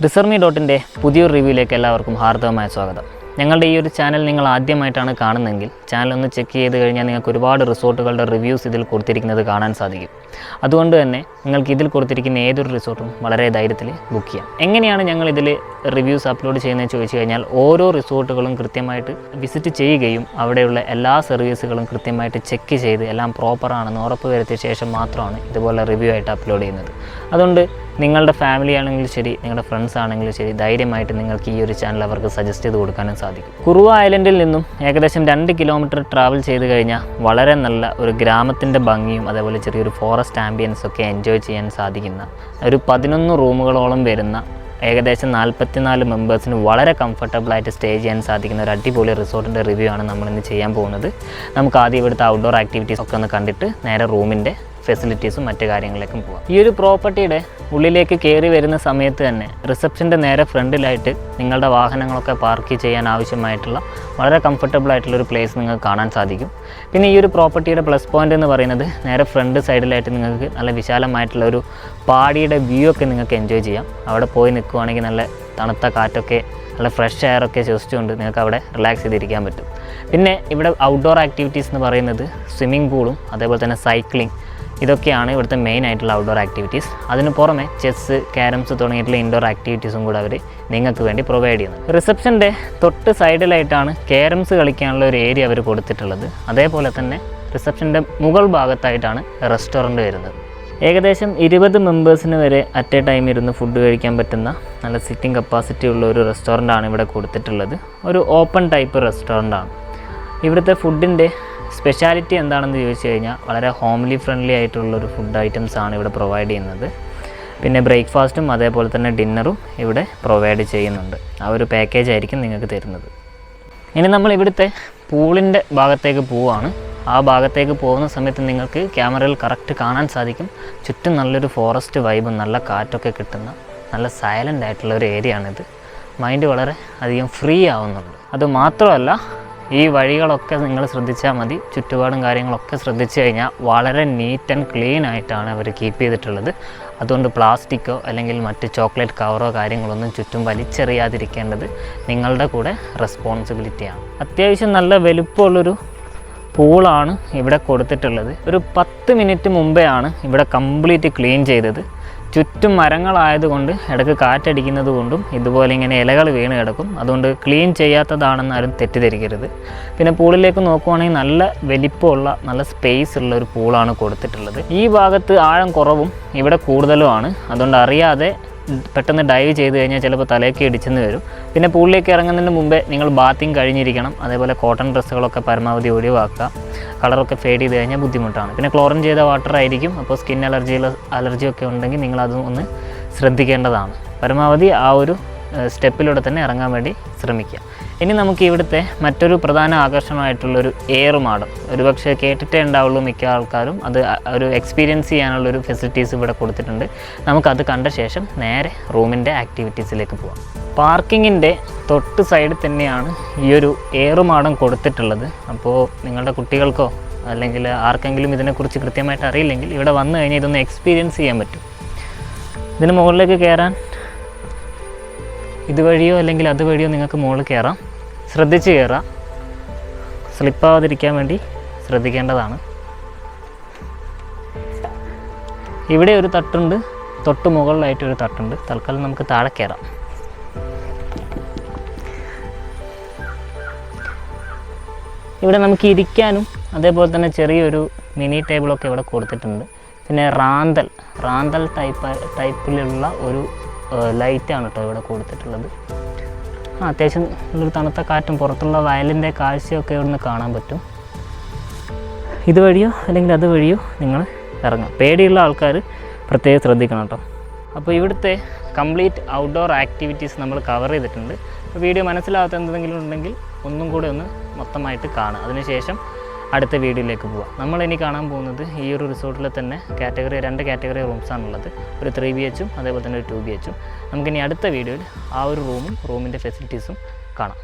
റിസർമി.ന്റെ പുതിയൊരു റിവ്യൂയിലേക്ക് എല്ലാവർക്കും ഹാർദവമായ സ്വാഗതം. ഞങ്ങളുടെ ഈ ഒരു ചാനൽ നിങ്ങൾ ആദ്യമായിട്ടാണ് കാണുന്നതെങ്കിൽ ചാനൽ ഒന്ന് ചെക്ക് ചെയ്ത് കഴിഞ്ഞാൽ നിങ്ങൾക്ക് ഒരുപാട് റിസോർട്ടുകളുടെ റിവ്യൂസ് ഇതിൽ കൊടുത്തിരിക്കുന്നത് കാണാൻ സാധിക്കും. അതുകൊണ്ട് തന്നെ നിങ്ങൾക്ക് ഇതിൽ കൊടുത്തിരിക്കുന്ന ഏതൊരു റിസോർട്ടും വളരെ ധൈര്യത്തിൽ ബുക്ക് ചെയ്യാം. എങ്ങനെയാണ് ഞങ്ങൾ ഇതിൽ റിവ്യൂസ് അപ്ലോഡ് ചെയ്യുന്നതെന്ന് ചോദിച്ചു കഴിഞ്ഞാൽ ഓരോ റിസോർട്ടുകളും കൃത്യമായിട്ട് വിസിറ്റ് ചെയ്യുകയും അവിടെയുള്ള എല്ലാ സർവീസുകളും കൃത്യമായിട്ട് ചെക്ക് ചെയ്ത് എല്ലാം പ്രോപ്പറാണെന്ന് ഉറപ്പ് വരുത്തിയ ശേഷം മാത്രമാണ് ഇതുപോലെ റിവ്യൂ ആയിട്ട് അപ്ലോഡ് ചെയ്യുന്നത്. അതുകൊണ്ട് നിങ്ങളുടെ ഫാമിലി ആണെങ്കിലും ശരി, നിങ്ങളുടെ ഫ്രണ്ട്സ് ആണെങ്കിലും ശരി, ധൈര്യമായിട്ട് നിങ്ങൾക്ക് ഈ ഒരു ചാനൽ അവർക്ക് സജസ്റ്റ് ചെയ്ത് കൊടുക്കാനും സാധിക്കും. കുറുവ ഐലൻഡിൽ നിന്നും ഏകദേശം 2 കിലോമീറ്റർ ട്രാവൽ ചെയ്ത് കഴിഞ്ഞാൽ വളരെ നല്ല ഒരു ഗ്രാമത്തിൻ്റെ ഭംഗിയും അതേപോലെ ചെറിയൊരു ഫോറസ്റ്റ് ആംബിയൻസ് ഒക്കെ എൻജോയ് ചെയ്യാൻ സാധിക്കുന്ന ഒരു 11 റൂമുകളോളം വരുന്ന ഏകദേശം 44 മെമ്പേഴ്സിന് വളരെ കംഫർട്ടബിളായിട്ട് സ്റ്റേ ചെയ്യാൻ സാധിക്കുന്ന ഒരു അടിപൊളി റിസോർട്ടിൻ്റെ റിവ്യൂ ആണ് നമ്മളിന്ന് ചെയ്യാൻ പോകുന്നത്. നമുക്ക് ആദ്യം ഇവിടുത്തെ ഔട്ട്ഡോർ ആക്ടിവിറ്റീസ് ഒക്കെ ഒന്ന് കണ്ടിട്ട് നേരെ റൂമിൻ്റെ ഫെസിലിറ്റീസും മറ്റു കാര്യങ്ങളിലേക്കും പോകാം. ഈ ഒരു പ്രോപ്പർട്ടിയുടെ ഉള്ളിലേക്ക് കയറി വരുന്ന സമയത്ത് തന്നെ റിസപ്ഷൻ്റെ നേരെ ഫ്രണ്ടിലായിട്ട് നിങ്ങളുടെ വാഹനങ്ങളൊക്കെ പാർക്ക് ചെയ്യാൻ ആവശ്യമായിട്ടുള്ള വളരെ കംഫർട്ടബിൾ ആയിട്ടുള്ളൊരു പ്ലേസ് നിങ്ങൾക്ക് കാണാൻ സാധിക്കും. പിന്നെ ഈ ഒരു പ്രോപ്പർട്ടിയുടെ പ്ലസ് പോയിൻ്റ് എന്ന് പറയുന്നത് നേരെ ഫ്രണ്ട് സൈഡിലായിട്ട് നിങ്ങൾക്ക് നല്ല വിശാലമായിട്ടുള്ള ഒരു പാടിയുടെ വ്യൂ ഒക്കെ നിങ്ങൾക്ക് എൻജോയ് ചെയ്യാം. അവിടെ പോയി നിൽക്കുവാണെങ്കിൽ നല്ല തണുത്ത കാറ്റൊക്കെ നല്ല ഫ്രഷ് എയറൊക്കെ ശ്വസിച്ചുകൊണ്ട് നിങ്ങൾക്ക് അവിടെ റിലാക്സ് ചെയ്തിരിക്കാൻ പറ്റും. പിന്നെ ഇവിടെ ഔട്ട്ഡോർ ആക്ടിവിറ്റീസ് എന്ന് പറയുന്നത് സ്വിമ്മിംഗ് പൂളും അതേപോലെ തന്നെ സൈക്ലിംഗ്, ഇതൊക്കെയാണ് ഇവിടുത്തെ മെയിൻ ആയിട്ടുള്ള ഔട്ട്ഡോർ ആക്ടിവിറ്റീസ്. അതിന് പുറമെ ചെസ്സ്, ക്യാരംസ് തുടങ്ങിയിട്ടുള്ള ഇൻഡോർ ആക്ടിവിറ്റീസും കൂടെ അവർ നിങ്ങൾക്ക് വേണ്ടി പ്രൊവൈഡ് ചെയ്യുന്നത്. റിസപ്ഷൻ്റെ തൊട്ട് സൈഡിലായിട്ടാണ് ക്യാരംസ് കളിക്കാനുള്ള ഒരു ഏരിയ അവർ കൊടുത്തിട്ടുള്ളത്. അതേപോലെ തന്നെ റിസപ്ഷൻ്റെ മുകൾ ഭാഗത്തായിട്ടാണ് റെസ്റ്റോറൻറ്റ് വരുന്നത്. ഏകദേശം 20 മെമ്പേഴ്സിന് വരെ അറ്റ് എ ടൈം ഇരുന്ന് ഫുഡ് കഴിക്കാൻ പറ്റുന്ന നല്ല സിറ്റിംഗ് കപ്പാസിറ്റി ഉള്ള ഒരു റെസ്റ്റോറൻ്റാണ് ഇവിടെ കൊടുത്തിട്ടുള്ളത്. ഒരു ഓപ്പൺ ടൈപ്പ് റെസ്റ്റോറൻ്റാണ്. ഇവിടുത്തെ ഫുഡിൻ്റെ സ്പെഷ്യാലിറ്റി എന്താണെന്ന് ചോദിച്ചു കഴിഞ്ഞാൽ വളരെ ഹോംലി ഫ്രണ്ട്ലി ആയിട്ടുള്ളൊരു ഫുഡ് ഐറ്റംസ് ആണ് ഇവിടെ പ്രൊവൈഡ് ചെയ്യുന്നത്. പിന്നെ ബ്രേക്ക്ഫാസ്റ്റും അതേപോലെ തന്നെ ഡിന്നറും ഇവിടെ പ്രൊവൈഡ് ചെയ്യുന്നുണ്ട്. ആ ഒരു പാക്കേജ് ആയിരിക്കും നിങ്ങൾക്ക് തരുന്നത്. ഇനി നമ്മൾ ഇവിടുത്തെ പൂളിൻ്റെ ഭാഗത്തേക്ക് പോവുകയാണ്. ആ ഭാഗത്തേക്ക് പോകുന്ന സമയത്ത് നിങ്ങൾക്ക് ക്യാമറയിൽ കറക്റ്റ് കാണാൻ സാധിക്കും. ചുറ്റും നല്ലൊരു ഫോറസ്റ്റ് വൈബും നല്ല കാറ്റൊക്കെ കിട്ടുന്ന നല്ല സൈലൻ്റ് ആയിട്ടുള്ള ഒരു ഏരിയ ആണിത്. മൈൻഡ് വളരെ അധികം ഫ്രീ ആവുന്നുണ്ട്. അതുമാത്രമല്ല, ഈ വഴികളൊക്കെ നിങ്ങൾ ശ്രദ്ധിച്ചാൽ മതി. ചുറ്റുപാടും കാര്യങ്ങളൊക്കെ ശ്രദ്ധിച്ചു കഴിഞ്ഞാൽ വളരെ നീറ്റ് ആൻഡ് ക്ലീൻ ആയിട്ടാണ് അവർ കീപ്പ് ചെയ്തിട്ടുള്ളത്. അതുകൊണ്ട് പ്ലാസ്റ്റിക്കോ അല്ലെങ്കിൽ മറ്റ് ചോക്ലേറ്റ് കവറോ കാര്യങ്ങളൊന്നും ചുറ്റും വലിച്ചെറിയാതിരിക്കേണ്ടത് നിങ്ങളുടെ കൂടെ റെസ്പോൺസിബിലിറ്റിയാണ്. അത്യാവശ്യം നല്ല വലുപ്പമുള്ളൊരു പൂളാണ് ഇവിടെ കൊടുത്തിട്ടുള്ളത്. ഒരു 10 മിനിറ്റ് മുമ്പേ ആണ് ഇവിടെ കംപ്ലീറ്റ് ക്ലീൻ ചെയ്തത്. ചുറ്റും മരങ്ങളായതുകൊണ്ട് ഇടയ്ക്ക് കാറ്റടിക്കുന്നത് കൊണ്ടും ഇതുപോലെ ഇങ്ങനെ ഇലകൾ വീണ് കിടക്കും. അതുകൊണ്ട് ക്ലീൻ ചെയ്യാത്തതാണെന്ന് ആരും തെറ്റിദ്ധരിക്കരുത്. പിന്നെ പൂളിലേക്ക് നോക്കുവാണെങ്കിൽ നല്ല വലിപ്പമുള്ള നല്ല സ്പേസ് ഉള്ള ഒരു പൂളാണ് കൊടുത്തിട്ടുള്ളത്. ഈ ഭാഗത്ത് ആഴം കുറവും ഇവിടെ കൂടുതലുമാണ്. അതുകൊണ്ട് അറിയാതെ പെട്ടെന്ന് ഡൈവ് ചെയ്ത് കഴിഞ്ഞാൽ ചിലപ്പോൾ തലയൊക്കെ ഇടിച്ചെന്ന് വരും. പിന്നെ പൂളിലേക്ക് ഇറങ്ങുന്നതിന് മുമ്പേ നിങ്ങൾ ബാത്തിങ് കഴിഞ്ഞിരിക്കണം. അതേപോലെ കോട്ടൺ ഡ്രസ്സുകളൊക്കെ പരമാവധി ഒഴിവാക്കുക. കളറൊക്കെ ഫേഡ് ചെയ്ത് കഴിഞ്ഞാൽ ബുദ്ധിമുട്ടാണ്. പിന്നെ ക്ലോറിൻ ചെയ്ത വാട്ടർ ആയിരിക്കും. അപ്പോൾ സ്കിൻ അലർജിയൊക്കെ ഉണ്ടെങ്കിൽ നിങ്ങളതും ഒന്ന് ശ്രദ്ധിക്കേണ്ടതാണ്. പരമാവധി ആ ഒരു സ്റ്റെപ്പിലൂടെ തന്നെ ഇറങ്ങാൻ വേണ്ടി ശ്രമിക്കുക. ഇനി നമുക്ക് ഇവിടുത്തെ മറ്റൊരു പ്രധാന ആകർഷണമായിട്ടുള്ളൊരു ഏറുമാടം, ഒരുപക്ഷെ കേട്ടിട്ടേ ഉണ്ടാവുള്ളൂ മിക്ക ആൾക്കാരും, അത് ഒരു എക്സ്പീരിയൻസ് ചെയ്യാനുള്ളൊരു ഫെസിലിറ്റീസ് ഇവിടെ കൊടുത്തിട്ടുണ്ട്. നമുക്കത് കണ്ട ശേഷം നേരെ റൂമിൻ്റെ ആക്ടിവിറ്റീസിലേക്ക് പോകാം. പാർക്കിങ്ങിൻ്റെ തൊട്ട് സൈഡിൽ തന്നെയാണ് ഈ ഒരു ഏറുമാടം കൊടുത്തിട്ടുള്ളത്. അപ്പോൾ നിങ്ങളുടെ കുട്ടികൾക്കോ അല്ലെങ്കിൽ ആർക്കെങ്കിലും ഇതിനെക്കുറിച്ച് കൃത്യമായിട്ട് അറിയില്ലെങ്കിൽ ഇവിടെ വന്നു കഴിഞ്ഞാൽ ഇതൊന്ന് എക്സ്പീരിയൻസ് ചെയ്യാൻ പറ്റും. ഇതിന് മുകളിലേക്ക് കയറാൻ ഇതുവഴിയോ അല്ലെങ്കിൽ അതുവഴിയോ നിങ്ങൾക്ക് മുകളിൽ കയറാം. ശ്രദ്ധിച്ച് കയറാം. സ്ലിപ്പാവാതിരിക്കാൻ വേണ്ടി ശ്രദ്ധിക്കേണ്ടതാണ്. ഇവിടെ ഒരു തട്ടുണ്ട്, തൊട്ട് മുകളിലായിട്ടൊരു തട്ടുണ്ട്. തൽക്കാലം നമുക്ക് താഴെ കയറാം. ഇവിടെ നമുക്ക് ഇരിക്കാനും അതേപോലെ തന്നെ ചെറിയൊരു മിനി ടേബിളൊക്കെ ഇവിടെ കൊടുത്തിട്ടുണ്ട്. പിന്നെ റാന്തൽ ടൈപ്പിലുള്ള ഒരു ലൈറ്റാണ് കേട്ടോ ഇവിടെ കൊടുത്തിട്ടുള്ളത്. അത്യാവശ്യം നല്ലൊരു തണുത്ത കാറ്റും പുറത്തുള്ള വയലിൻ്റെ കാഴ്ചയൊക്കെ ഇവിടുന്ന് കാണാൻ പറ്റും. ഇതുവഴിയോ അല്ലെങ്കിൽ അതുവഴിയോ നിങ്ങൾ ഇറങ്ങാം. പേടിയുള്ള ആൾക്കാർ പ്രത്യേകം ശ്രദ്ധിക്കണം കേട്ടോ. അപ്പോൾ ഇവിടുത്തെ കംപ്ലീറ്റ് ഔട്ട്ഡോർ ആക്ടിവിറ്റീസ് നമ്മൾ കവർ ചെയ്തിട്ടുണ്ട്. വീഡിയോ മനസ്സിലാവാത്ത എന്തെങ്കിലും ഉണ്ടെങ്കിൽ ഒന്നും കൂടെ ഒന്ന് മൊത്തമായിട്ട് കാണുക. അതിനുശേഷം അടുത്ത വീഡിയോയിലേക്ക് പോവാം. നമ്മളിനി കാണാൻ പോകുന്നത് ഈ ഒരു റിസോർട്ടിൽ തന്നെ 2 കാറ്റഗറി റൂംസാണുള്ളത്. ഒരു 3 BH അതേപോലെ തന്നെ ഒരു 2 BH. നമുക്കിനി അടുത്ത വീഡിയോയിൽ ആ ഒരു റൂമിൻ്റെ ഫെസിലിറ്റീസും കാണാം.